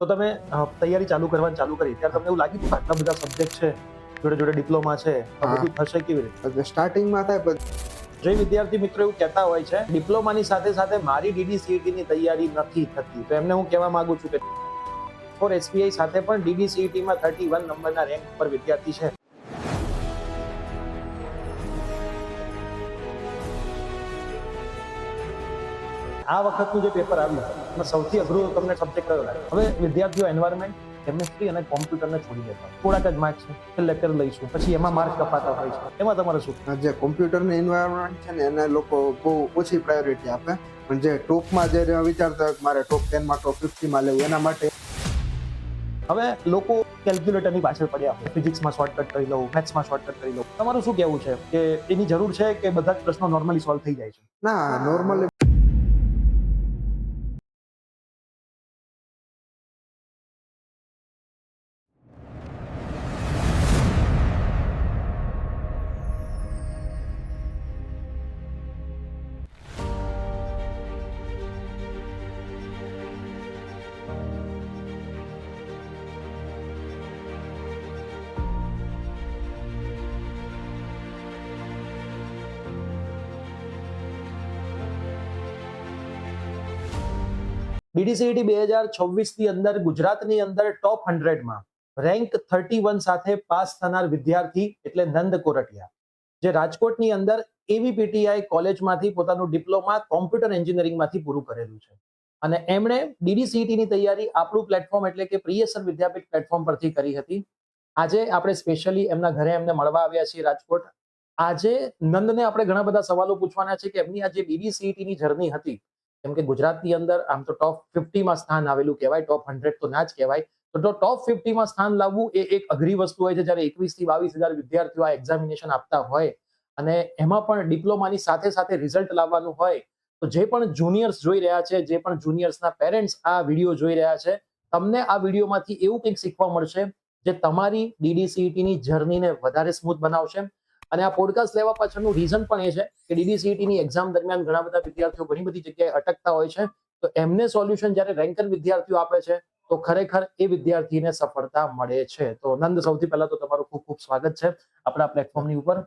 તો તમે તૈયારી ચાલુ કરી ત્યારે તમને એવું લાગ્યું કે આટલા બધા સબ્જેક્ટ છે, જોડે જોડે ડિપ્લોમા છે, તો હા. બધું થશે કેવી રીતે? સ્ટાર્ટિંગમાં થાય પણ જે વિદ્યાર્થી મિત્રો એવું કહેતા હોય છે ડિપ્લોમાની સાથે સાથે મારી DDCET ની તૈયારી નથી થતી, તો એમને હું કહેવા માંગુ છું કે ફોર SBI સાથે પણ DDCET માં 31 નંબરના રેન્ક પર વિદ્યાર્થી છે. આ વખતનું જે પેપર આવ્યું એમાં સૌથી અઘરું તમને સબ્જેક્ટ કયો લાગે? હવે વિદ્યાર્થીઓ એન્વાયરમેન્ટ, કેમિસ્ટ્રી અને કોમ્પ્યુટરને છોડી દેતા હોય. થોડાક જ માર્ક્સ છે, છેલ્લે કરી લઈશું, પછી એમાં માર્ક્સ કપાતા હોય છે. એમાં તમારે શું? જે કોમ્પ્યુટરની એન્વાયરમેન્ટ છે ને એને લોકો બહુ ઓછી પ્રાયોરિટી આપે, પણ જે ટોપમાં જે વિચારતા હોય કે મારે ટોપ 10માં ટોપ 50માં લેવું, એના માટે હવે લોકો કેલ્ક્યુલેટરની પાછળ પડ્યા હોય, ફિઝિક્સમાં શોર્ટકટ કરી લઉં, મેથ્સમાં શોર્ટકટ કરી લઉં. તમારું શું કહેવું છે કે એની જરૂર છે કે બધા જ પ્રશ્નો નોર્મલી સોલ્વ થઈ જાય છે? ના, નોર્મલી DDCET 2026 ની અંદર ગુજરાતની અંદર ટોપ 100માં રેન્ક 31 સાથે પાસ થનાર વિદ્યાર્થી એટલે નંદ કોરટિયા, જે રાજકોટની અંદર AVPTI કોલેજમાંથી પોતાનું ડિપ્લોમા કોમ્પ્યુટર એન્જિનિયરિંગમાંથી પૂરું કરેલું છે અને એમણે DDCET ની તૈયારી આપણું પ્લેટફોર્મ એટલે કે પ્રિયસર વિદ્યાપીઠ પ્લેટફોર્મ પરથી કરી હતી. આજે આપણે સ્પેશિયલી એમના ઘરે એમને મળવા આવ્યા છીએ રાજકોટ. આજે નંદને આપણે ઘણા બધા સવાલો પૂછવાના છે કે એમની આ જે DDCET ની જર્ની હતી, કેમ કે ગુજરાતની અંદર આમ તો ટોપ 50માં સ્થાન આવેલું કહેવાય, ટોપ 100 તો ના જ કહેવાય, તો ટોપ 50માં સ્થાન લાવવું એ એક અઘરી વસ્તુ હોય છે. જ્યારે 21 થી 22 હજાર વિદ્યાર્થીઓ આ એક્ઝામિનેશન આપતા હોય અને એમાં પણ ડિપ્લોમાની સાથે સાથે રિઝલ્ટ લાવવાનું હોય, તો જે પણ જુનિયર્સ જોઈ રહ્યા છે, જે પણ જુનિયર્સના પેરેન્ટ્સ આ વિડીયો જોઈ રહ્યા છે, તમને આ વિડીયોમાંથી એવું કંઈક શીખવા મળશે જે તમારી DDCET ની જર્નીને વધારે સ્મૂથ બનાવશે. અને આ પોડકાસ્ટ લેવા પાછળનું રીઝન પણ એ છે કે DDCET ની એક્ઝામ દરમિયાન ઘણા બધા વિદ્યાર્થીઓ ઘણી બધી જગ્યાએ અટકતા હોય છે, તો એમને સોલ્યુશન જ્યારે રેન્કર વિદ્યાર્થીઓ આપે છે તો ખરેખર એ વિદ્યાર્થીને સફળતા મળે છે. તો નંદ, સૌથી પહેલા તો તમારું ખૂબ ખૂબ સ્વાગત છે આપણા પ્લેટફોર્મની ઉપર.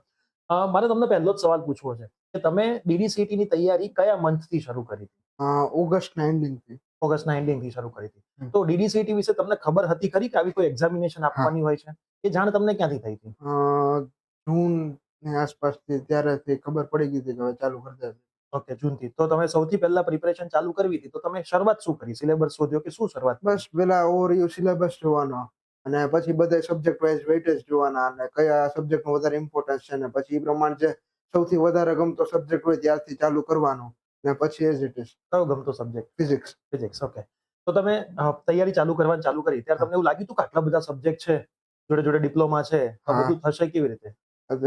મારે તમને પહેલો જ સવાલ પૂછવો છે કે તમે DDCET ની તૈયારી કયા મંથથી શરૂ કરી હતી? ઓગસ્ટના એન્ડિંગથી. ઓગસ્ટના એન્ડિંગથી શરૂ કરી હતી. તો DDCET વિશે તમને ખબર હતી ખરી કે આવી કોઈ એક્ઝામિનેશન આપવાની હોય છે? એ જાણ તમને ક્યાંથી થઈ હતી? જૂનની આસપાસથી ત્યારેથી ખબર પડી ગઈ હતી કે હવે ચાલુ કરી દે. ઓકે, જૂનથી. તો તમે સૌથી પહેલા પ્રિપરેશન ચાલુ કરવી હતી, તો તમે શરૂઆત શું કરી? સિલેબસ શોધ્યો કે શું શરૂઆત કરી? બસ પેલા ઓવરવ્યુ સિલેબસ જોવાનો અને પછી બધા સબ્જેક્ટ વાઇઝ વેઇટેજ જોવાના અને કયા સબ્જેક્ટનું વધારે ઇમ્પોર્ટન્સ છે ને પછી એ પ્રમાણે જે સૌથી વધારે ગમતો સબ્જેક્ટ હોય ત્યારથી ચાલુ કરવાનું ને પછી એઝ ઇટ ઇઝ કયો ગમતો સબ્જેક્ટ? ફિઝિક્સ. ફિઝિક્સ. ઓકે. તો તમે તૈયારી કરવાની ચાલુ કરી ત્યારે તમને એવું લાગ્યું હતું કે આટલા બધા સબ્જેક્ટ છે, જોડે જોડે ડિપ્લોમા છે, તો હા. બધું થશે કેવી રીતે?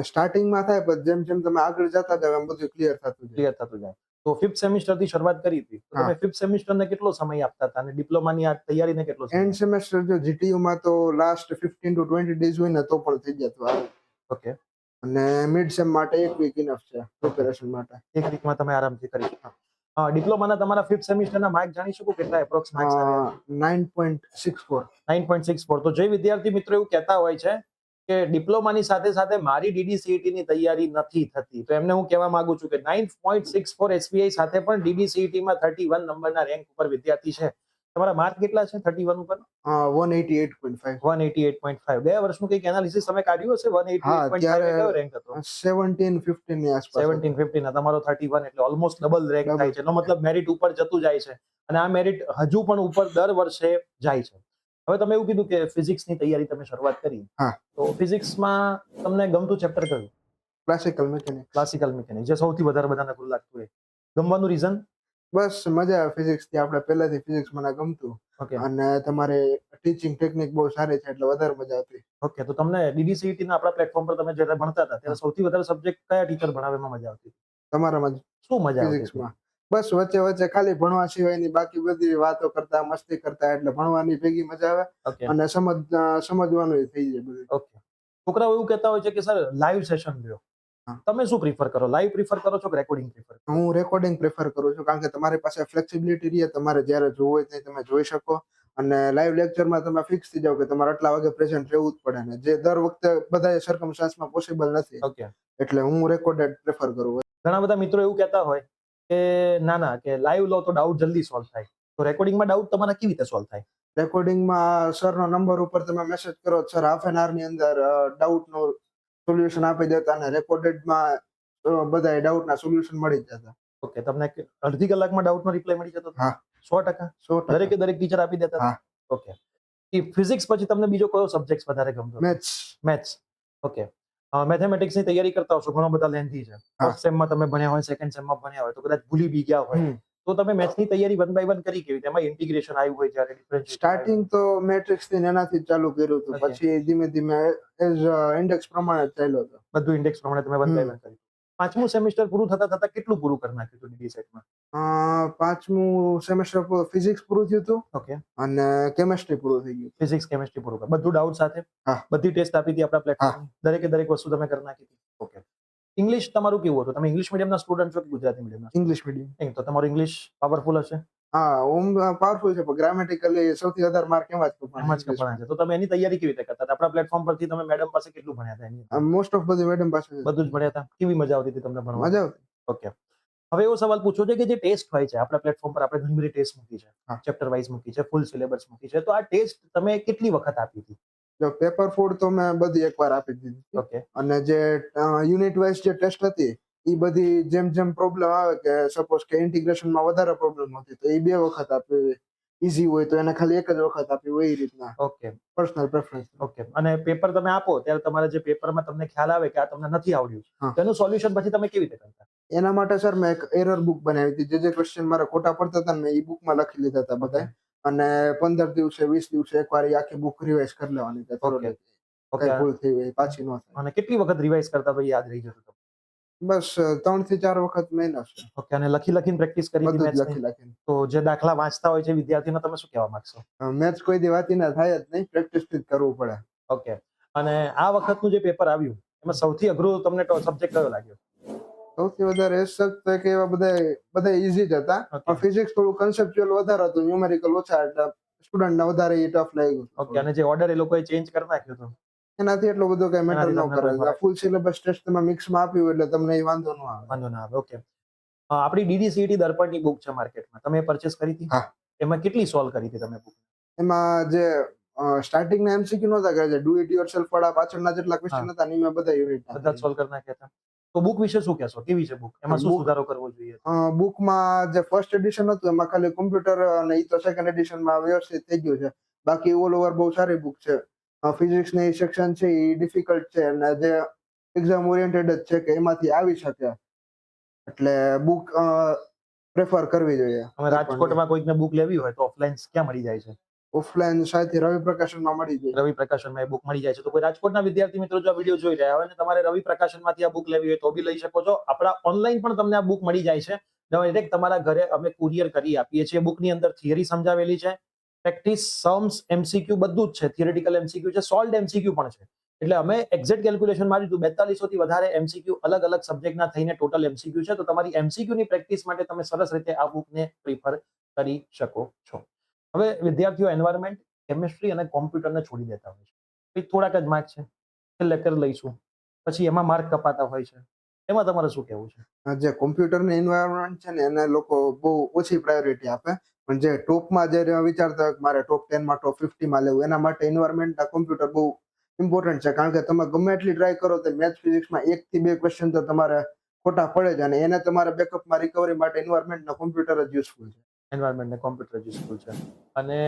સ્ટાર્ટિંગમાં થાય પણ જેમ જેમ તમે આગળ જતા જાવ એમ બધું ક્લિયર થતું જાય. ક્લિયર થતું જાય. તો 5th સેમિસ્ટરથી શરૂઆત કરી હતી, તો હા. તમે 5th સેમિસ્ટરને કેટલો સમય આપતા હતા અને ડિપ્લોમાની આ તૈયારીને કેટલો સમય? એન્ડ સેમેસ્ટર જો GTU માં તો લાસ્ટ 15 to 20 ડેઝ હોય ને તો પણ થઈ જતું. ઓકે. અને મિડ સેમ માટે એક વીક ઇનફ છે પ્રિપેરેશન માટે. એક વીકમાં તમે આરામથી કરી શકો. ડિપ્લોમાના તમારા 5th સેમિસ્ટરના માર્ક જાણી શકું કેટલા એપ્રોક્સ માર્ક્સ આવ્યા? 9.64. 9.64. તો જે વિદ્યાર્થી મિત્રો એવું કહેતા હોય છે કે ડિપ્લોમાની સાથે સાથે મારી DDCET ની તૈયારી નથી થતી, તો એમને હું કહેવા માંગુ છું કે 9.64 SBI સાથે પણ DDCET માં 31 નંબરના રેન્ક ઉપર વિદ્યાર્થી છે. તમારા માર્ક કેટલા છે 31 ઉપર? 188.5. 188.5. ગયા વર્ષનું કંઈક એનાલિસિસ તમે કાઢ્યું હશે? 188.5 કયો રેન્ક હતો? 17-15 ની આસપાસ. 17-15. તમારો 31 એટલે ઓલમોસ્ટ ડબલ રેન્ક Double. થાય છે. એનો મતલબ મેરિટ ઉપર જતું જાય છે અને આ મેરિટ હજુ પણ ઉપર દર વર્ષે જાય છે. હવે તમે એવું કીધું કે ફિઝિક્સની તૈયારી તમે શરૂઆત કરી. હા. તો ફિઝિક્સમાં તમને ગમતું ચેપ્ટર કયું? Classical mechanics. ક્લાસિકલ મિકેનિક્સ, જે સૌથી વધારે બધાને અઘરું લાગતું હોય. ગમવાનું રીઝન? બસ મજા આવે ફિઝિક્સ થી, આપણે પહેલાથી ફિઝિક્સ મને ગમતું ઓકે. અને તમારે ટીચિંગ ટેકનિક બહુ સારી છે એટલે વધારે મજા આવતી. ઓકે. તો તમને DDCET ના આપણા પ્લેટફોર્મ પર તમે જ્યારે ભણતા હતા ત્યારે સૌથી વધારે સબ્જેક્ટ કયા ટીચર ભણાવે એમાં મજા આવતી? તમારામાં શું મજા આવતી હતી? ફિઝિક્સમાં બસ વચ્ચે વચ્ચે ખાલી ભણવા સિવાયની બાકી બધી વાતો કરતા મસ્તી કરતા એટલે ભણવાની ભેગી મજા આવે ઓકે. અને સમજવાનું થઈ જાય બધું. ઓકે. છોકરાઓ એવું કહેતા હોય છે કે સર લાઈવ સેશન લ્યો. હા. તમે શું પ્રિફર કરો? લાઈવ પ્રિફર કરો છો કે રેકોર્ડિંગ પ્રિફર? હું રેકોર્ડિંગ પ્રેફર કરું છું કારણ કે તમારી પાસે ફ્લેક્સિબિલિટી રહે, તમારે જ્યારે જોવું હોય તે તમે જોઈ શકો અને લાઈવ લેક્ચરમાં તમે ફિક્સ થઈ જાવ કે તમારે આટલા વાગે પ્રેઝન્ટ રહેવું જ પડે ને, જે દર વખતે બધા સર્કમસ્ટાન્સમાં પોસિબલ નથી. ઓકે. એટલે હું રેકોર્ડેડ પ્રેફર કરું. ઘણા બધા મિત્રો એવું કહેતા હોય કે ના કે લાઈવ લો તો ડાઉટ જલ્દી સોલ્વ થાય. તો રેકોર્ડિંગમાં ડાઉટ તમારા કેવી રીતે સોલ્વ થાય? રેકોર્ડિંગમાં સરનો નંબર ઉપર તમે મેસેજ કરો, સર હાફ એન આવરની અંદર ડાઉટનું સોલ્યુશન આપી દેતા, અને રેકોર્ડેડમાં બધા ડાઉટના સોલ્યુશન મળી જ જતા. ઓકે, તમને અડધી કલાકમાં ડાઉટનો રિપ્લાય મળી જતો? હા. 100%? 100%. દરેકે દરેક ટીચર આપી દેતા? હા. ઓકે. ફિઝિક્સ પછી તમને બીજો કયો સબ્જેક્ટ વધારે ગમતો? મેથ્સ. ઓકે. મેથેમેટિક્સની તૈયારી કરતા હશો, ઘણો બધા લેન્થી છે. ફર્સ્ટ સેમમાં તમે ભણ્યા હોય, સેકન્ડ સેમમાં ભણ્યા હોય, તો કદાચ ભૂલી બી ગયા હોય, તો તમે મેથ્સની તૈયારી 1 by 1 કરી કેવી રીતે? એમાં ઇન્ટિગ્રેશન આવ્યું હોય જ્યારે ડિફરન્શિએશન સ્ટાર્ટિંગ તો મેટ્રિક્સ થી એનાથી જ ચાલુ કર્યું હતું. Okay. પછી ધીમે ધીમે એઝ ઇન્ડેક્સ પ્રમાણે જ ચાલ્યો હતો. બધું ઇન્ડેક્સ પ્રમાણે તમે 1 by 1 કર્યું. પાંચમું સેમિસ્ટર પૂરું થતા કેટલું પૂરું કરી નાખ્યું હતું ડીડી સેટમાં? પાંચમું સેમેસ્ટર ફિઝિક્સ પૂરું થયું હતું ઓકે. અને કેમેસ્ટ્રી પૂરું થઈ ગયું. ફિઝિક્સ કેમેસ્ટ્રી પૂરું કર્યું, બધું ડાઉટ સાથે? હા. બધી ટેસ્ટ આપી હતી આપણા પ્લેટફોર્મ? દરેકે દરેક વસ્તુ તમે કરી નાખી હતી? ઓકે. ઇંગ્લિશ તમારું કેવું હતું? તમે ઇંગ્લિશ મીડિયમના સ્ટુડન્ટ છો કે ગુજરાતી મીડિયમના? English medium. તો તમારું ઇંગ્લિશ પાવરફુલ હશે? હા, ઓમ પાવરફુલ છે, પણ ગ્રામેટિકલી સૌથી વધારે માર્ક એમાં જ કપાણા છે. તો તમે એની તૈયારી કેવી રીતે કરતા હતા? આપણા પ્લેટફોર્મ પરથી તમે મેડમ પાસે કેટલું ભણ્યા હતા એની? મોસ્ટ ઓફ બધી મેડમ પાસે બધું જ ભણ્યા હતા? કેવી મજા આવતી હતી તમને ભણવામાં? મજા આવતી. ઓકે. હવે એવો સવાલ પૂછો છે કે જે ટેસ્ટ હોય છે આપણા પ્લેટફોર્મ પર, આપણે ઘણી બધી ટેસ્ટ મૂકી છે, હા. ચેપ્ટર વાઇઝ મૂકી છે, ફૂલ સિલેબસ મૂકી છે, તો આ ટેસ્ટ તમે કેટલી વખત આપી હતી? જો પેપર ફૂડ તો મેં બધી એકવાર આપી દીધી. ઓકે. અને જે યુનિટ વાઇઝ જે ટેસ્ટ હતી એ બધી જેમ જેમ પ્રોબ્લેમ આવે, કે સપોઝ કે ઇન્ટિગ્રેશનમાં વધારે પ્રોબ્લેમ હતી તો એ 2 વખત આપી, ઈઝી હોય તો એને ખાલી 1 જ વખત આપી હોય, એ રીતના. ઓકે. Personal preference. ઓકે. અને પેપર તમે આપો ત્યારે તમારે જે પેપરમાં તમને ખ્યાલ આવે કે આ તમને નથી આવડ્યું, હા. તો એનું સોલ્યુશન પછી તમે કેવી રીતે કરતા? એના માટે સર મેં એક એરર બુક બનાવી હતી. જે ક્વેશ્ચન મારે ખોટા પડતા હતા મેં એ બુકમાં લખી લીધા હતા બધા. અને 15 દિવસે 20 દિવસે એકવાર એ આખી બુક રિવાઇઝ કરી લેવાની છે. ઓકે. કઈ ભૂલ થઈ હોય પાછી ન થાય. અને કેટલી વખત રિવાઇઝ કરતા તો યાદ રહી જતું? બસ 3 થી 4 વખત મહિનો છે. ઓકે. અને લખીને પ્રેક્ટિસ કરી હતી બધું જ મેથ્સની? લખીને. તો જે દાખલા વાંચતા હોય છે વિદ્યાર્થીને તમે શું કહેવા માંગશો? મેથ્સ કોઈ દી વાંચી ના થાય જ નહીં, પ્રેક્ટિસ થી જ કરવું પડે. ઓકે. અને આ વખતનું જે પેપર આવ્યું એમાં સૌથી અઘરું તમને સબ્જેક્ટ કયો લાગ્યો? સૌથી વધારે એ સબ્જેક્ટ કે એવા બધા ઈઝી જ હતા, પણ ફિઝિક્સ થોડું કન્સેપ્ચ્યુઅલ વધારે હતું, ન્યુમેરિકલ ઓછા, એટલે સ્ટુડન્ટને વધારે એ ટફ લાગ્યું. ઓકે. અને જે ઓર્ડર એ લોકોએ ચેન્જ કરી નાખ્યો હતો એનાથી એટલો બધો કઈ મેટર ન એનાથી કરે. તમને ફૂલ સિલેબસ ટેસ્ટ તમે મિક્સમાં આપ્યું એટલે તમને એ વાંધો ન આવે. વાંધો ના આવે. ઓકે. આપણી ડીડીસીટી દર્પણની બુક છે માર્કેટમાં, તમે પરચેસ કરી હતી? હા. એમાં કેટલી સોલ્વ કરી હતી તમે બુક? એમાં જે સ્ટાર્ટિંગના એમસીક્યુ નહોતા કર્યા, જે ડુ ઇટ યોરસેલ્ફ વાળા પાછળના જેટલા ક્વેશ્ચન હતા ને મેં બધા યુનિટ બધા સોલ્વ કરી નાખ્યા હતા. તો બુક વિશે શું કહેશો? કેવી છે બુક? એમાં શું સુધારો કરવો જોઈએ? બુકમાં જે ફર્સ્ટ એડિશન હતું એમાં ખાલી કોમ્પ્યુટર, અને એ તો સેકન્ડ એડિશનમાં વ્યવસ્થિત થઈ ગયું છે. બાકી ઓલ ઓવર બહુ સારી બુક છે. ફિઝિક્સની સેક્શન છે એ ડિફિકલ્ટ છે, અને જે એક્ઝામ ઓરિએન્ટેડ જ છે કે એમાંથી આવી શકે, એટલે બુક પ્રેફર કરવી જોઈએ. હવે રાજકોટમાં કોઈકને બુક લેવી હોય તો ઓફલાઈન ક્યાં મળી જાય છે? ઓફલાઈન સાયથી રવિ પ્રકાશનમાં મળી જાય. રવિ પ્રકાશનમાં એ બુક મળી જાય છે. તો કોઈ રાજકોટના વિદ્યાર્થી મિત્રો જો આ વિડીયો જોઈ રહ્યા હોય અને તમારે રવિ પ્રકાશનમાંથી આ બુક લેવી હોય તો બી લઈ શકો છો. આપણા ઓનલાઈન પણ તમને આ બુક મળી જાય છે. ડાયરેક્ટ તમારા ઘરે અમે કુરિયર કરી આપીએ છીએ. બુકની અંદર થિયરી સમજાવેલી છે, પ્રેક્ટિસ, સમ્સ, એમસીક્યુ બધું જ છે. થિયરેટિકલ એમસીક્યુ છે, સોલ્ડ એમસીક્યુ પણ છે. એટલે અમે એક્ઝેક્ટ કેલ્ક્યુલેશન માર્યું હતું, 4200 થી વધારે એમસીક્યુ અલગ અલગ સબ્જેક્ટના થઈને ટોટલ એમસીક્યુ છે. તો તમારી એમસીક્યુ ની પ્રેક્ટિસ માટે તમે સરસ રીતે આ બુકને પ્રિફર કરી શકો છો. હવે વિદ્યાર્થીઓ એન્વાયરમેન્ટ, કેમિસ્ટ્રી અને કોમ્પ્યુટરને છોડી દેતા હોય છે. થોડાક જ માર્ક છે, છેલ્લે કરી લઈશું, પછી એમાં માર્ક કપાતા હોય છે. એમાં તમારે શું કહેવું છે? જે કોમ્પ્યુટરની એન્વાયરમેન્ટ છે ને એને લોકો બહુ ઓછી પ્રાયોરિટી આપે, પણ જે ટોપમાં જે વિચારતા હોય કે મારે ટોપ 10માં ટોપ 50માં લેવું, એના માટે એન્વાયરમેન્ટના કોમ્પ્યુટર બહુ ઇમ્પોર્ટન્ટ છે. કારણ કે તમે ગમે એટલી ટ્રાય કરો તો મેથ્સ ફિઝિક્સમાં 1 થી 2 ક્વેશ્ચન તો તમારે ખોટા પડે જ, અને એને તમારે બેકઅપમાં રિકવરી માટે એન્વાયરમેન્ટના કોમ્પ્યુટર જ યુઝફુલ છે. એન્વાયરમેન્ટ ને કોમ્પ્યુટર યુઝફુલ છે. અને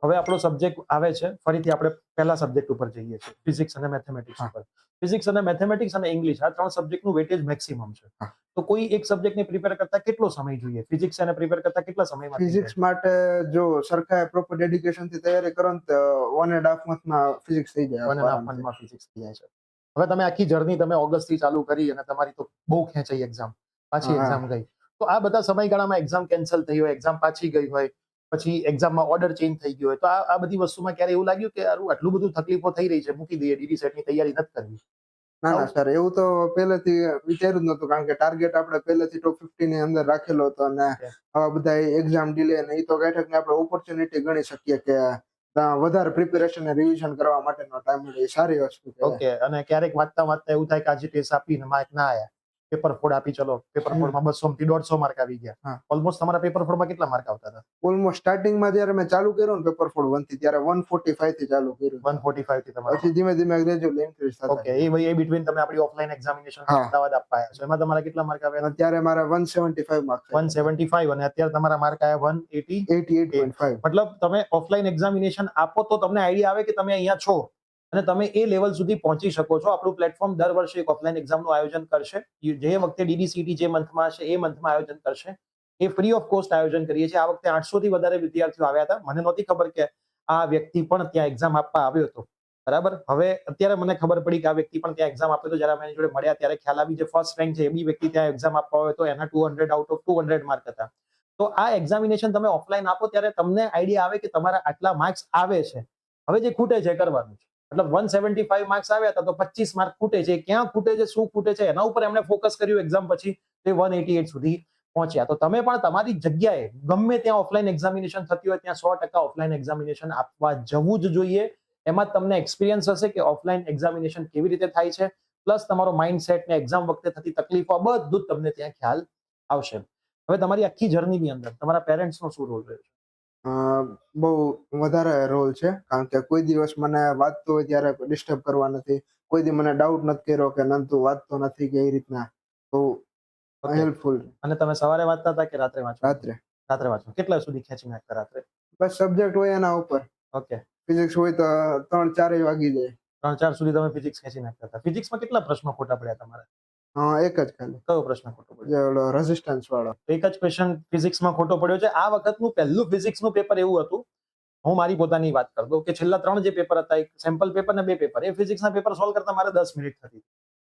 હવે આપણો સબ્જેક્ટ આવે છે, ફરીથી આપણે પહેલા સબ્જેક્ટ ઉપર જઈએ છીએ, ફિઝિક્સ અને મેથેમેટિક્સ ઉપર. ફિઝિક્સ અને મેથેમેટિક્સ અને ઇંગ્લિશ આ 3 સબ્જેક્ટનું વેટેજ મેક્સિમમ છે. તો કોઈ એક સબ્જેક્ટને પ્રિપેર કરતા કેટલો સમય જોઈએ? ફિઝિક્સ એને પ્રિપેર કરતા કેટલા સમયમાં? ફિઝિક્સ માટે જો સરખા પ્રોપર ડેડિકેશનથી તૈયારી કરો ને તો 1.5 મંથમાં ફિઝિક્સ થઈ જાય. 1.5 મંથમાં ફિઝિક્સ થઈ જાય છે. હવે તમે આખી જર્ની તમે ઓગસ્ટથી ચાલુ કરી અને તમારી તો બહુ ખેંચાઈ એક્ઝામ, પાછી એક્ઝામ ગઈ. તો આ બધા સમયગાળામાં એક્ઝામ કેન્સલ થઈ હોય, એક્ઝામ પાછી ગઈ હોય, પછી એક્ઝામમાં ઓર્ડર ચેન્જ થઈ ગયો હોય, તો આ બધી વસ્તુમાં ક્યારે એવું લાગ્યું કે આટલું બધું તકલીફો થઈ રહી છે, મૂકી દઈએ, ડીડી સેટની તૈયારી નથી કરવી? ના ના સર, એવું તો પહેલેથી વિચાર્યું જ નતું, કારણ કે ટાર્ગેટ આપણે પહેલેથી ટોપ 50 ની અંદર રાખેલો હતો. અને Okay. આવા બધા એક્ઝામ ડિલે ને એ તો કઈ ને આપણે ઓપોર્ચ્યુનિટી ગણી શકીએ કે વધારે પ્રિપેરેશન અને રિવિઝન કરવા માટેનો ટાઈમ મળે, એ સારી વસ્તુ કહેવાય. ઓકે, અને ક્યારેક વાંચતા વાંચતા એવું થાય કે આજે ટેસ્ટ આપીને માર્ક ના આવ્યા, પેપર ફોડ આપી, ચલો પેપર ફોડમાં 200 થી 150 માર્ક આવી ગયા. હા. ઓલમોસ્ટ તમારા પેપર ફોડમાં કેટલા માર્ક આવતા હતા? ઓલમોસ્ટ સ્ટાર્ટિંગમાં જ્યારે મેં ચાલુ કર્યું ને પેપર ફોડ 1 થી, ત્યારે 145 થી ચાલુ કર્યું. 145 થી તમારા. પછી ધીમે ધીમે ગ્રેજ્યુઅલી ઇન્ક્રીઝ થતા ઓકે, એ બિટવીન તમે આપણી ઓફલાઈન એક્ઝામિનેશન હા. અમદાવાદ આપવા આવ્યા છો, એમાં તમારા કેટલા માર્ક આવ્યા? અત્યારે મારા 175 માર્ક્સ 175, અને અત્યારે તમારા માર્ક આવ્યા 180. 88.5. મતલબ તમે ઓફલાઈન એક્ઝામિનેશન આપો તો તમને આઈડિયા આવે કે તમે અહીંયા છો અને તમે એ લેવલ સુધી પહોંચી શકો છો. આપણું પ્લેટફોર્મ દર વર્ષે એક ઓફલાઈન એક્ઝામનું આયોજન કરશે. જે વખતે ડીડીસીટી જે મંથમાં હશે એ મંથમાં આયોજન કરશે. એ ફ્રી ઓફ કોસ્ટ આયોજન કરીએ છીએ. આ વખતે 800 થી વધારે વિદ્યાર્થીઓ આવ્યા હતા. મને નહોતી ખબર કે આ વ્યક્તિ પણ ત્યાં એક્ઝામ આપવા આવ્યો હતો. બરાબર, હવે અત્યારે મને ખબર પડી કે આ વ્યક્તિ પણ ત્યાં એક્ઝામ આપ્યો હતો. જ્યારે અમે એની જોડે મળ્યા ત્યારે ખ્યાલ આવી, જે ફર્સ્ટ રેન્ક છે એ બી વ્યક્તિ ત્યાં એક્ઝામ આપવા આવ્યો હતો. એના 200 આઉટ ઓફ 200 માર્ક હતા. તો આ એક્ઝામિનેશન તમે ઓફલાઈન આપો ત્યારે તમને આઈડિયા આવે કે તમારા આટલા માર્ક્સ આવે છે. હવે જે ખૂટે છે કરવાનું છે. મતલબ 175 માર્ક્સ આવ્યા હતા તો 25 માર્ક ખૂટે છે. ક્યાં ખૂટે છે, શું ખૂટે છે, એના ઉપર એમણે ફોકસ કર્યું એક્ઝામ પછી તે 188 સુધી પહોંચ્યા. તો તમે પણ તમારી જગ્યાએ ગમે ત્યાં ઓફલાઈન એક્ઝામિનેશન થતી હોય ત્યાં 100% ઓફલાઈન એક્ઝામિનેશન આપવા જવું જ જોઈએ. એમાં તમને એક્સપિરિયન્સ હશે કે ઓફલાઈન એક્ઝામિનેશન કેવી રીતે થાય છે, પ્લસ તમારો માઇન્ડસેટ ને એક્ઝામ વખતે થતી તકલીફો બધું જ તમને ત્યાં ખ્યાલ આવશે. હવે તમારી આખી જર્નીની અંદર તમારા પેરેન્ટ્સનો શું રોલ રહ્યો છે? બહુ વધારે રોલ છે, કારણ કે કોઈ દિવસ મને વાંચતો હોય ત્યારે ડિસ્ટર્બ કરવા નથી, કોઈ દી મને ડાઉટ નથી કર્યો કે નંતુ વાંચતો નથી કે એ રીતના. બહુ ઓકે, હેલ્પફુલ. અને તમે સવારે વાંચતા હતા કે રાત્રે વાંચતા? રાત્રે. રાત્રે વાંચો. કેટલા સુધી ખેંચી નાખતા રાત્રે? બસ સબ્જેક્ટ હોય એના ઉપર. ઓકે, ફિઝિક્સ હોય તો 3-4 વાગી જાય. 3-4 સુધી તમે ફિઝિક્સ ખેંચી નાખતા હતા. ફિઝિક્સમાં કેટલા પ્રશ્નો ખોટા પડ્યા તમારા? એક જ ખાલી, કયો પ્રશ્ન ખોટો પડ્યો? જે ઓલો રેઝિસ્ટન્સ વાળો. એક જ ક્વેશ્ચન ફિઝિક્સમાં ખોટો પડ્યો છે. આ વખતનું પહેલું ફિઝિક્સનું પેપર એવું હતું, હું મારી પોતાની વાત કર દઉં, કે છેલ્લા 3 જે પેપર હતા, એક સેમ્પલ પેપર ને 2 પેપર, એ ફિઝિક્સના પેપર સોલ્વ કરતા મારે 10 મિનિટ થતી.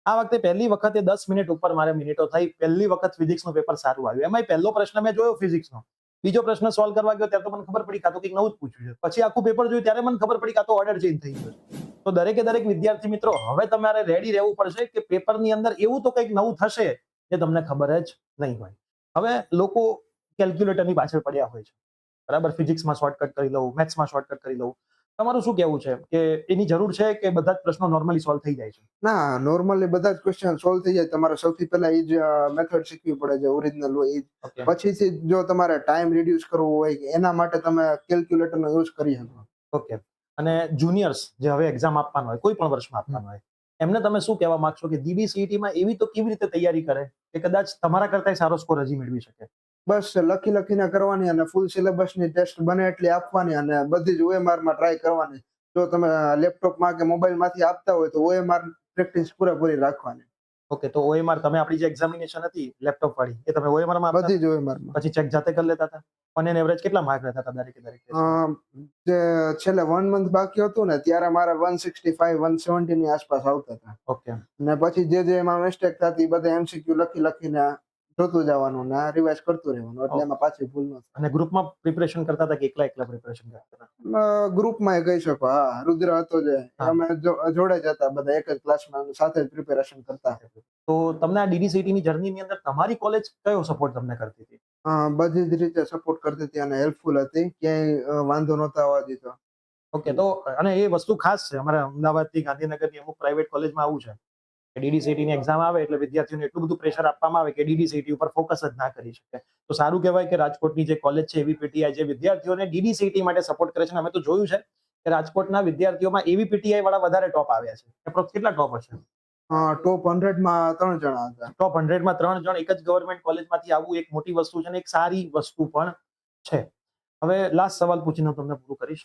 આ વખતે પહેલી વખતે 10 મિનિટ ઉપર મારે મિનિટો થઈ. પહેલી વખત ફિઝિક્સનું પેપર સારું આવ્યું. એમાંય પહેલો પ્રશ્ન મેં જોયો ફિઝિક્સનો, બીજો પ્રશ્ન સોલ્વ કરવા ગયો ત્યારે તો મને ખબર પડી કાં તો કંઈક નવું જ પૂછ્યું છે. પછી આખું પેપર જોયું ત્યારે મને ખબર પડી કાં તો ઓર્ડર ચેન્જ થઈ ગયો છે. તો દરેકે દરેક વિદ્યાર્થી મિત્રો, હવે તમારે રેડી રહેવું પડશે કે પેપરની અંદર એવું તો કંઈક નવું થશે જે તમને ખબર જ નહીં હોય. હવે લોકો કેલ્ક્યુલેટરની પાછળ પડ્યા હોય છે. બરાબર, ફિઝિક્સમાં શોર્ટકટ કરી લઉં, મેથ્સમાં શોર્ટકટ કરી લઉં. તમારું શું કહેવું છે કે એની જરૂર છે કે બધા જ પ્રશ્નો નોર્મલી સોલ્વ થઈ જાય છે? ના, નોર્મલી બધા જ ક્વેશ્ચન સોલ્વ થઈ જાય. તમારે સૌથી પહેલા એ જ મેથડ શીખવી પડે, જે ઓરિજિનલ હોય એ જ. ઓકે, પછીથી જો તમારે ટાઈમ રિડ્યુસ કરવો હોય કે એના માટે તમે કેલ્ક્યુલેટરનો યુઝ કરી શકો. ઓકે. અને જુનિયર્સ જે હવે એક્ઝામ આપવાનો હોય, કોઈ પણ વર્ષમાં આપવાનો હોય, એમને તમે શું કહેવા માંગશો કે જીડીસીઈટીમાં એવી તો કેવી રીતે તૈયારી કરે કે કદાચ તમારા કરતાંય સારો સ્કોર હજી મેળવી શકે? બસ લખીને કરવાની અને ફૂલ સિલેબસની ટેસ્ટ બને એટલી આપવાની અને બધી જ OMR માં ટ્રાય કરવાની. જો તમે લેપટોપમાં કે મોબાઈલમાંથી આપતા હોય તો OMR પ્રેક્ટિસ પૂરેપૂરી રાખવાની. ઓકે, તો OMR તમે આપણી જે એક્ઝામિનેશન હતી લેપટોપ વાળી, એ તમે OMR માં આપતા? બધી જ OMR માં. પછી ચેક જાતે કરી લેતા હતા? ઓન એન એવરેજ કેટલા માર્ક રહેતા હતા દરેકે દરેક ટેસ્ટમાં? જે છેલ્લે 1 મંથ બાકી હતું ને ત્યારે મારા 165-170 ની આસપાસ આવતા હતા. ઓકે, અને પછી જે એમાં મિસ્ટેક થતી એ બધા MCQ લખીને જોતું જવાનું ને રિવાઇઝ કરતું રહેવાનું, એટલે એમાં પાછી ભૂલ ન થાય. અને ગ્રુપમાં પ્રિપરેશન કરતા હતા કે એકલા એકલા પ્રિપરેશન કરતા હતા? ગ્રુપમાં કહી શકો. હા, રુદ્ર હતો જે, હા. અમે જોડે જ હતા, બધા એક જ ક્લાસમાં સાથે જ પ્રિપેરેશન કરતા. તો તમને આ ડીડીસીટી ની જર્નીની અંદર તમારી કોલેજ કયો સપોર્ટ તમને કરતી હતી? બધી જ રીતે સપોર્ટ કરતી હતી અને હેલ્પફુલ હતી, ક્યાંય વાંધો નહોતા આવવા દીધો. ઓકે, તો અને એ વસ્તુ ખાસ છે અમારા અમદાવાદથી ગાંધીનગરની અમુક પ્રાઇવેટ કોલેજમાં આવું છે કે ડીડીસીટી ની એક્ઝામ આવે એટલે વિદ્યાર્થીઓને એટલું બધું પ્રેશર આપવામાં આવે કે ડીડીસીટી ઉપર ફોકસ જ ના કરી શકે. તો સારું કહેવાય કે રાજકોટની જે કોલેજ છે એવીપીટીઆઈ, જે વિદ્યાર્થીઓને ડીડીસીટી માટે સપોર્ટ કરે છે. અમે તો જોયું છે કે રાજકોટના વિદ્યાર્થીઓમાં એવીપીટીઆઈ વાળા વધારે ટોપ આવ્યા છે. એપ્રોક્સ કેટલા ટોપ હશે? ટોપ 100 માં 3 જણા હતા. ટોપ 100 માં 3 જણ એક જ ગવર્મેન્ટ કોલેજમાંથી આવવું એક મોટી વસ્તુ છે અને એક સારી વસ્તુ પણ છે. હવે લાસ્ટ સવાલ પૂછીને હું તમને પૂરું કરીશ.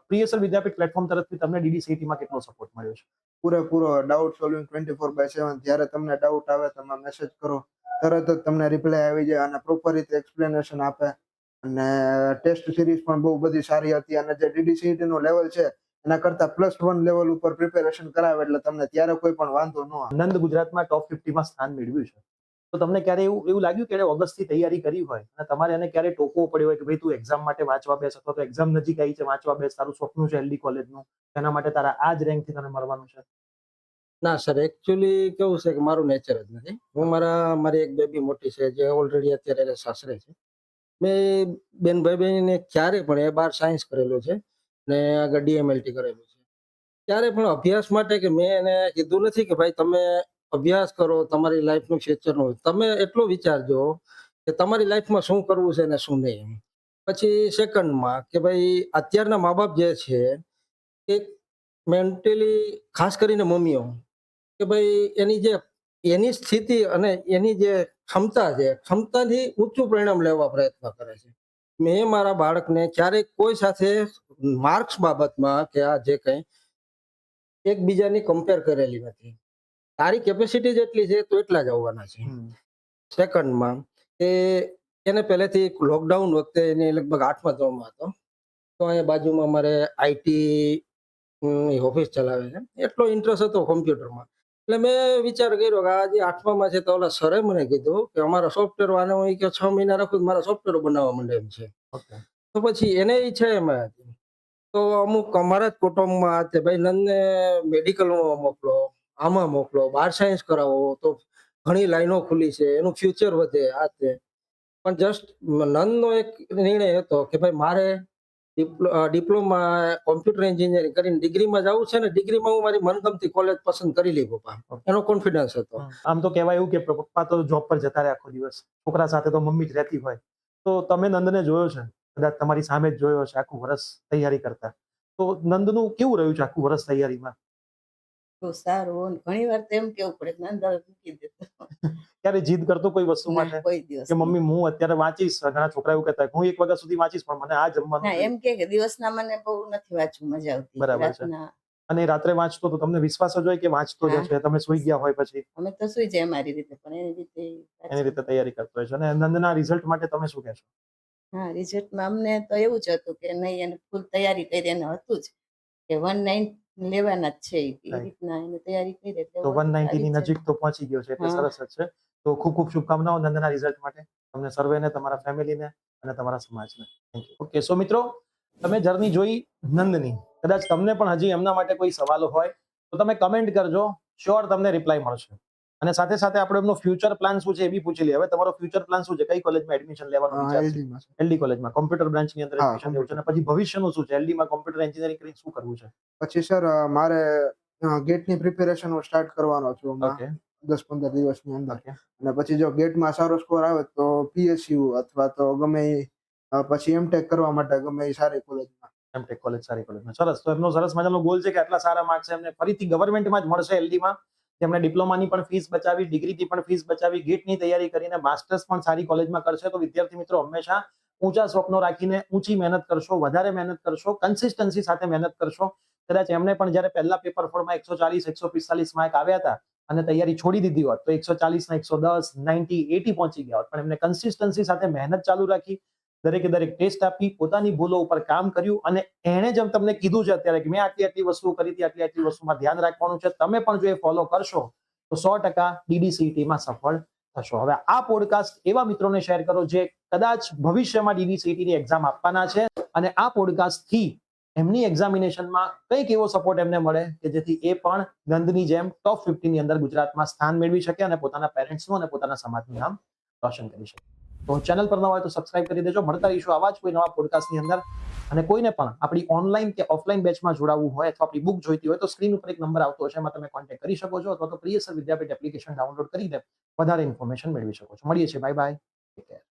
પ્રિયસર વિદ્યાપીઠ પ્લેટફોર્મ તરફથી તમને ડીડીસીઈટીમાં કેટલો સપોર્ટ મળ્યો છે? પૂરેપૂરો ડાઉટ સોલ્વિંગ 24/7. જ્યારે તમને ડાઉટ આવે તમે મેસેજ કરો, તરત જ તમને રિપ્લાય આવી જાય અને પ્રોપર રીતે એક્સપ્લેનેશન આપે. અને ટેસ્ટ સિરીઝ પણ બહુ બધી સારી હતી અને જે ડીડીસીઈટી નો લેવલ છે એના કરતા +1 લેવલ ઉપર પ્રિપેરેશન કરાવે એટલે તમને ત્યારે કોઈ પણ વાંધો ન આવે. આનંદ ગુજરાતમાં ટોપ 50 માં સ્થાન મેળવ્યું છે. તો તમને ક્યારે એવું લાગ્યું કે ઓગસ્ટથી તૈયારી કરી હોય અને તમારે એને ક્યારે ટોકવો પડ્યો હોય કે ભાઈ તું એક્ઝામ માટે વાંચવા બેસ, અથવા તો એક્ઝામ નજીક આવી છે વાંચવા બેસ, તારું સ્વપ્ન છે એલડી કોલેજનું, તેના માટે તારા આ જ રેન્કથી તને મળવાનું છે? ના સર, એકચ્યુઅલી કેવું છે કે મારું નેચર જ નથી. મારી એક બેબી મોટી છે જે ઓલરેડી અત્યારે એને સાસરે છે. મેં બેનને ક્યારે પણ એ 12 સાયન્સ કરેલું છે ને આગળ DMLT કરેલું છે. ક્યારે પણ અભ્યાસ માટે કે મેં એને કીધું નથી કે ભાઈ તમે અભ્યાસ કરો, તમારી લાઈફનું ફ્યુચરનું તમે એટલું વિચારજો કે તમારી લાઈફમાં શું કરવું છે ને શું નહીં એમ. પછી સેકન્ડમાં કે ભાઈ અત્યારના મા-બાપ જે છે એ મેન્ટલી ખાસ કરીને મમ્મીઓ કે ભાઈ એની સ્થિતિ અને એની જે ક્ષમતા છે, ક્ષમતાથી ઊંચું પરિણામ લેવા પ્રયત્ન કરે છે. મેં મારા બાળકને ક્યારેય કોઈ સાથે માર્ક્સ બાબતમાં કે આ જે કંઈ એકબીજાની કમ્પેર કરેલી નથી. તારી કેપેસિટી જેટલી છે તો એટલા જ આવવાના છે. સેકન્ડમાં કે એને પહેલેથી લોકડાઉન વખતે એને લગભગ 8મા ધોરણમાં હતો. તો અહીંયા બાજુમાં મારે IT ઓફિસ ચલાવે છે. એટલો ઇન્ટરેસ્ટ હતો કોમ્પ્યુટરમાં. એટલે મેં વિચાર કર્યો કે આ જે 8મામાં છે તો ઓલા સરે મને કીધું કે અમારા સોફ્ટવેર આને હું કે 6 મહિના રાખું મારા સોફ્ટવેર બનાવવા માંડે એમ છે. ઓકે. તો પછી એને ઈચ્છા એમાં હતી. તો અમુક અમારા જ કુટુંબમાં તે ભાઈ નંદને મેડિકલમાં મોકલો, આમાં મોકલો, 12 સાયન્સ કરાવો તો ઘણી લાઈનો ખુલી છે, એનું ફ્યુચર વધે આ તે. પણ જસ્ટ નંદનો એક નિર્ણય હતો કે ભાઈ મારે ડિપ્લોમા કોમ્પ્યુટર એન્જિનિયરિંગ કરીને ડિગ્રીમાં જવું છે ને ડિગ્રીમાં હું મારી મનગમતી કોલેજ પસંદ કરી લઈ પપ્પા. એનો કોન્ફિડન્સ હતો. આમ તો કહેવાય એવું કે પપ્પા તો જોબ પર જતા રહે આખો દિવસ, છોકરા સાથે તો મમ્મી જ રહેતી હોય. તો તમે નંદને જોયો છે, કદાચ તમારી સામે જ જોયો છે આખું વર્ષ તૈયારી કરતા. તો નંદનું કેવું રહ્યું છે આખું વર્ષ તૈયારીમાં? તો સારું. ઘણી વાર તો એમ કેવું પડે કે નંદ હવે મૂકી દેતો. ક્યારે જીદ કરતો કોઈ વસ્તુ ના, માટે કોઈ દિવસ કે નહીં. મમ્મી હું અત્યારે વાંચીશ? ઘણા છોકરા એવું કહેતા હું 1 વાગ્યા સુધી વાંચીશ પણ મને આ ના, જમવાનું એમ કે દિવસના મને બહુ નથી વાંચવું મજા આવતી. બરાબર છે. રાતના અને રાત્રે વાંચતો તો તમને વિશ્વાસ જ હોય કે વાંચતો જ હા. છે, તમે સુઈ ગયા હોય પછી અમે તો સુઈ જાય મારી રીતે, પણ એની રીતે એની વાંચીએ. રીતે તૈયારી કરતો હોય છે. અને નંદના રિઝલ્ટ માટે તમે શું કહેશો? હા, રિઝલ્ટમાં અમને તો એવું જ હતું કે નહીં, એને ફૂલ તૈયારી કરી, એને હતું જ કે 190 લેવાના જ છે. એ Right. રીતના એને તૈયારી કરી એટલે તો 190 ની નજીક તો પહોંચી ગયો છે, એટલે હા. સરસ જ છે. તો ખૂબ ખૂબ શુભકામનાઓ નંદના રિઝલ્ટ માટે, તમને સર્વેને, તમારા ફેમિલીને અને તમારા સમાજને. Thank you. ઓકે, સો મિત્રો, તમે જર્ની જોઈ નંદની. કદાચ તમને પણ હજી એમના માટે કોઈ સવાલો હોય તો તમે કમેન્ટ કરજો, શ્યોર તમને રિપ્લાય મળશે. અને સાથે સાથે આપણે એમનો ફ્યુચર પ્લાન શું છે એ બી પૂછી લઈએ. હવે તમારો ફ્યુચર પ્લાન શું છે? કઈ કોલેજમાં એડમિશન લેવાનું વિચાર છે? LD માં છે. LD કોલેજમાં કોમ્પ્યુટર બ્રાન્ચની અંદર હા, એડમિશન લેવું છે. અને પછી ભવિષ્યનું શું છે? LD માં કોમ્પ્યુટર એન્જિનિયરિંગ કરીને શું કરવું છે? પછી સર મારે ગેટની પ્રિપેરેશન હું સ્ટાર્ટ કરવાનો છું હમણાં ઓકે 10-15 દિવસની અંદર. ઓકે અને પછી જો ગેટમાં સારો સ્કોર આવે તો PSU અથવા તો ગમે એ પછી એમટેક કરવા માટે ગમે એ સારી કોલેજમાં. એમટેક કોલેજ સારી કોલેજમાં. સરસ. તો એમનો સરસ મજાનો ગોલ છે કે આટલા સારા માર્ક્સ એમને ફરીથી ગવર્મેન્ટમાં જ મળશે LD માં. જેમણે ડિપ્લોમાની પણ ફીસ બચાવી, ડિગ્રીની પણ ફીસ બચાવી, ગેટની તૈયારી કરીને માસ્ટર્સ પણ સારી કોલેજમાં કરશે. તો વિદ્યાર્થી મિત્રો હંમેશા ઊંચા સ્વપ્નો રાખીને ઊંચી મહેનત કરશો, વધારે મહેનત કરશો, કન્સિસ્ટન્સી સાથે મહેનત કરશો. કદાચ એમને પણ જ્યારે પહેલા પેપર ફોરમાં 140-145 માર્ક આવ્યા હતા અને તૈયારી છોડી દીધી હોત તો 140 ના 110, 90, 80 પહોંચી ગયા હોત. પણ એમને કન્સિસ્ટન્સી સાથે મહેનત ચાલુ રાખી, દરેકે દરેક ટેસ્ટ આપી, પોતાની ભૂલો ઉપર કામ કર્યું. અને એણે જેમ તમને કીધું છે અત્યારે કે મેં આટલી વસ્તુઓ કરી હતી, આટલી વસ્તુમાં ધ્યાન રાખવાનું છે, તમે પણ જો એ ફોલો કરશો તો 100% DDCET-માં સફળ થશો. હવે આ પોડકાસ્ટ એવા મિત્રોને શેર કરો જે કદાચ ભવિષ્યમાં DDCET-ની એક્ઝામ આપવાના છે અને આ પોડકાસ્ટથી એમની એક્ઝામિનેશનમાં કંઈક એવો સપોર્ટ એમને મળે કે જેથી એ પણ નંદની જેમ ટોપ 50 ની અંદર ગુજરાતમાં સ્થાન મેળવી શકે અને પોતાના પેરેન્ટ્સનું અને પોતાના સમાજનું નામ રોશન કરી શકે. તો ચેનલ પર નવા હોય તો સબસ્ક્રાઇબ કરી દેજો. મળતા રહીશું આવા જ કોઈ નવા પોડકાસ્ટની અંદર. અને કોઈને પણ આપણી ઓનલાઈન કે ઓફલાઈન બેચમાં જોડાવવું હોય અથવા આપણી બુક જોઈતી હોય તો સ્ક્રીન ઉપર એક નંબર આવતો હશે, એમાં તમે કોન્ટેક્ટ કરી શકો છો, અથવા તો પ્રિયસર વિદ્યાપીઠ એપ્લિકેશન ડાઉનલોડ કરીને વધારે ઇન્ફોર્મેશન મેળવી શકો છો. મળીએ છીએ. Bye bye. Take care.